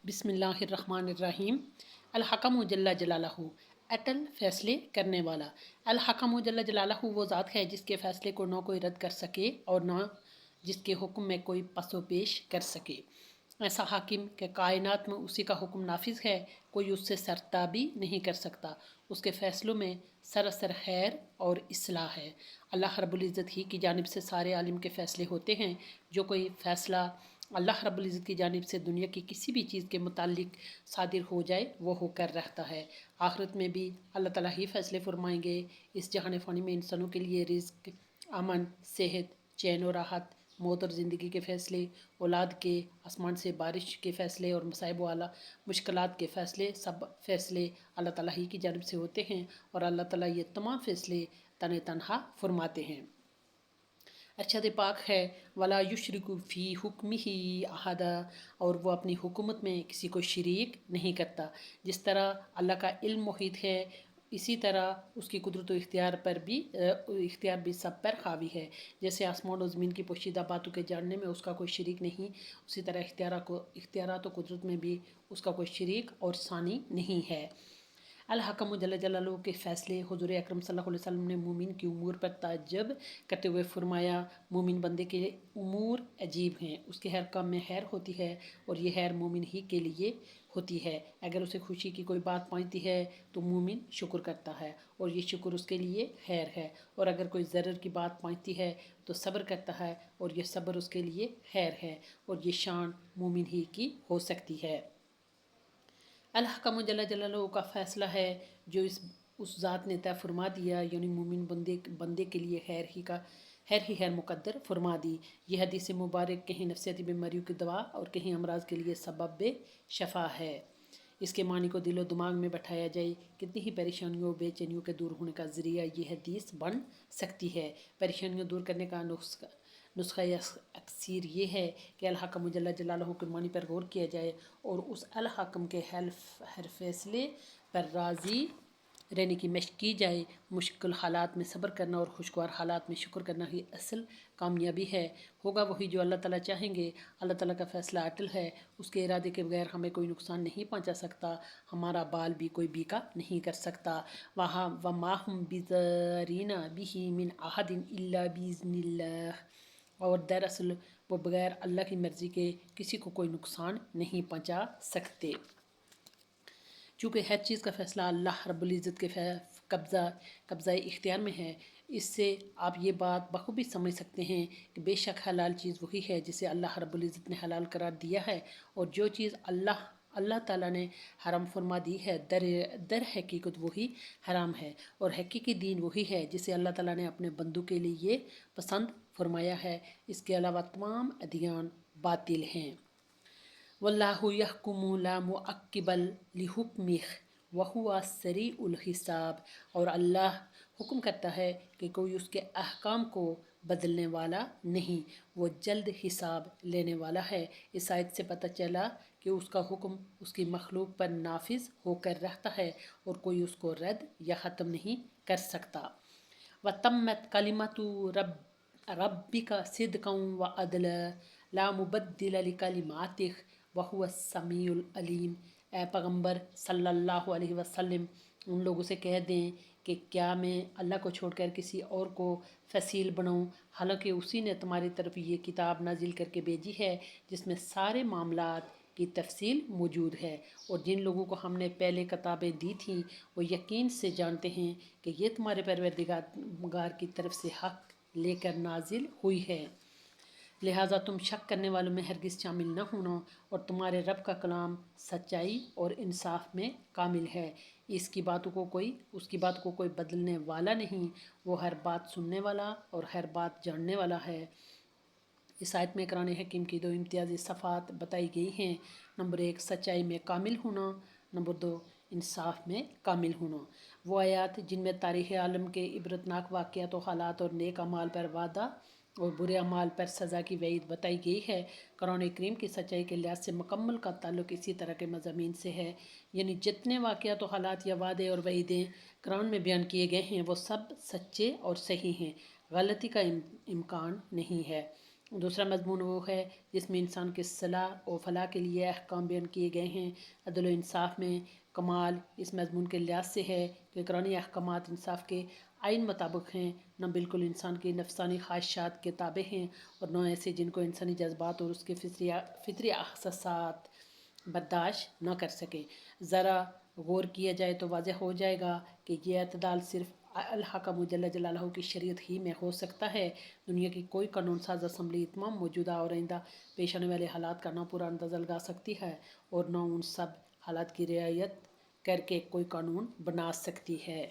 बिस्मिल्लाहिर्रहमानिर्रहीम। अल-हकम जल्ला जलालहू, अटल फैसले करने वाला। अल-हकम जल्ला जलालहू वो ज़ात है जिसके फ़ैसले को न कोई रद्द कर सके और न जिसके हुक्म में कोई पसो पेश कर सके। ऐसा हाकिम के कायनात में उसी का हुक्म नाफिज है, कोई उससे सरताबी नहीं कर सकता। उसके फ़ैसलों में सरासर खैर और इस्लाह है। अल्लाह रब्बुल इज़्ज़त ही की जानिब से सारे आलिम के फ़ैसले होते हैं। जो कोई फ़ैसला अल्लाह रब्बुल इज़्ज़त की जानिब से दुनिया की किसी भी चीज़ के मुतालिक सादिर हो जाए वो होकर रहता है। आखिरत में भी अल्लाह ताला ही फ़ैसले फरमाएंगे। इस जहान फ़ानी में इंसानों के लिए रिज़्क़, अमन, सेहत, चैन और राहत, मौत और ज़िंदगी के फ़ैसले, औलाद के, आसमान से बारिश के फ़ैसले और मसाइब वाला मुश्किलात के फ़ैसले, सब फ़ैसले अल्लाह ताला ही की जानिब से होते हैं और अल्लाह ताला ये तमाम फ़ैसले तने तनहा फरमाते हैं। अरशद पाक है वला युशरिकु फ़ी हुक्मिही अहदा, और वो अपनी हुकूमत में किसी को शरीक नहीं करता। जिस तरह अल्लाह का इल्म मुहीत है, इसी तरह उसकी कुदरत व इख्तियार भी सब पर हावी है। जैसे आसमान और ज़मीन की पोशीदा बातों के जानने में उसका कोई शरीक नहीं, उसी तरह इख्तियारात व कुदरत में भी उसका कोई शरीक और सानी नहीं है। अल-हकम जल्ल जलालहू के फ़ैसले हुज़ूर अकरम सल्लल्लाहु अलैहि वसल्लम ने मोमिन की उमूर पर ताज्जुब करते हुए फरमाया, मोमिन बंदे के उमूर अजीब हैं, उसके हर काम में खैर होती है और ये खैर मोमिन ही के लिए होती है। अगर उसे खुशी की कोई बात पहुंचती है तो मोमिन शुक्र करता है और ये शुक्र उसके लिए खैर है, और अगर कोई ज़रर की बात पहुंचती है तो सब्र करता है और ये सब्र उसके लिए खैर है, और ये शान मोमिन ही की हो सकती है। अल-हकम जल्ल जलालहू का फ़ैसला है जो उस ज़ात ने तय फरमा दिया, यानी मोमिन बंदे के लिए खैर मुकद्दर फरमा दी। यह हदीस मुबारक कहीं नफसियाती बीमारियों की दवा और कहीं अमराज के लिए सबब शफा है। इसके मानी को दिलो दिमाग में बैठाया जाए, कितनी ही परेशानियों बेचैनियों के दूर होने का ज़रिया ये हदीस बन सकती है। परेशानियों दूर करने का नुस्खा अक्सर ये है कि अल-हकम जल्ल जलालहू के मानी पर गौर किया जाए और उस अल-हकम के हर फैसले पर राज़ी रहने की मशक की जाए। मुश्किल हालात में सब्र करना और खुशगवार हालात में शुक्र करना ही असल कामयाबी है। होगा वही जो अल्लाह ताला चाहेंगे। अल्लाह ताला का फ़ैसला अटल है, उसके इरादे के बगैर हमें कोई नुकसान नहीं पहुंचा सकता, हमारा बाल भी कोई बीका नहीं कर सकता। वहाँ वमा हुम बिज़ारिना बिही मिन अहदिन इल्ला बिइज़्निल्लाह, और दरअसल वो बगैर अल्लाह की मर्ज़ी के किसी को कोई नुकसान नहीं पहुंचा सकते। चूँकि हर चीज़ का फ़ैसला अल्लाह रब्बुल इज़्ज़त के कब्ज़ा इख्तियार में है, इससे आप ये बात बखूबी समझ सकते हैं कि बेशक हलाल चीज़ वही है जिसे अल्लाह रब्बुल इज़्ज़त ने हलाल करार दिया है, और जो चीज़ अल्लाह ताला ने हराम फरमा दी है दर हकीकत वही हराम है, और हकीकी दीन वही है जिसे अल्लाह ताला ने अपने बंदों के लिए पसंद फरमाया है। इसके अलावा तमाम अदियान बातिल हैं। वल्लाहु यहकुमु ला मुअक्किबल लिहुक्मिह वहुवा सरीउल हिसाब, और अल्लाह हुक्म करता है कि कोई उसके अहकाम को बदलने वाला नहीं, वो जल्द हिसाब लेने वाला है। इस आयत से पता चला कि उसका हुक्म उसकी मखलूक पर नाफिज होकर रहता है और कोई उसको रद्द या ख़त्म नहीं कर सकता। व तम्मत कलिमतु रब्बिका सिद्क़न व अदला ला मुबद्दिल लिकलिमातिह व हुवा समीउल अलीम। ए पैगम्बर सल्लल्लाहु अलैहि वसल्लम, उन लोगों से कह दें कि क्या मैं अल्लाह को छोड़कर किसी और को फसील बनाऊं, हालांकि उसी ने तुम्हारी तरफ ये किताब नाजिल करके भेजी है जिसमें सारे मामलात की तफसील मौजूद है, और जिन लोगों को हमने पहले किताबें दी थीं वो यकीन से जानते हैं कि ये तुम्हारे परवरदिगार की तरफ से हक लेकर नाजिल हुई है। लिहाजा तुम शक करने वालों में हरगिज़ शामिल न होना, और तुम्हारे रब का कलाम सच्चाई और इंसाफ में कामिल है। उसकी बात को कोई बदलने वाला नहीं, वो हर बात सुनने वाला और हर बात जानने वाला है। इस आयत में कुरान हकीम की दो इम्तियाज़ी सफ़ात बताई गई हैं। नंबर 1 सच्चाई में कामिल होना, नंबर 2 इंसाफ में कामिल होना। वो आयात जिनमें तारीख़ आलम के इबरतनाक वाक़यात और हालात और नेक अमाल पर वादा और बुरे अमाल पर सज़ा की वईद बताई गई है, कुरान करीम की सच्चाई के लिहाज से मुकम्मल का ताल्लुक़ इसी तरह के मज़ामीन से है। यानी जितने वाक़यात और हालात या वादे और वईदें कुरान में बयान किए गए हैं वो सब सच्चे और सही हैं, गलती का इम्कान नहीं है। دوسرا مضمون وہ ہے جس میں انسان کی صلاح و فلاح کے لیے احکام بیان کیے گئے ہیں۔ عدل و انصاف میں کمال اس مضمون کے لحاظ سے ہے کہ قرآنی احکامات انصاف کے آئین مطابق ہیں، نہ بالکل انسان کی نفسانی خواہشات کے تابع ہیں، اور نہ ایسے جن کو انسانی جذبات اور اس کے فطری احساسات برداشت نہ کر سکے۔ ذرا غور کیا جائے تو واضح ہو جائے گا کہ یہ اعتدال صرف الحکم جل جلالہ کی شریعت ہی میں ہو سکتا ہے۔ دنیا کی کوئی قانون ساز اسمبلی تمام موجودہ اور آئندہ پیش آنے والے حالات کا نہ پورا اندازہ لگا سکتی ہے اور نہ ان سب حالات کی رعایت کر کے کوئی قانون بنا سکتی ہے۔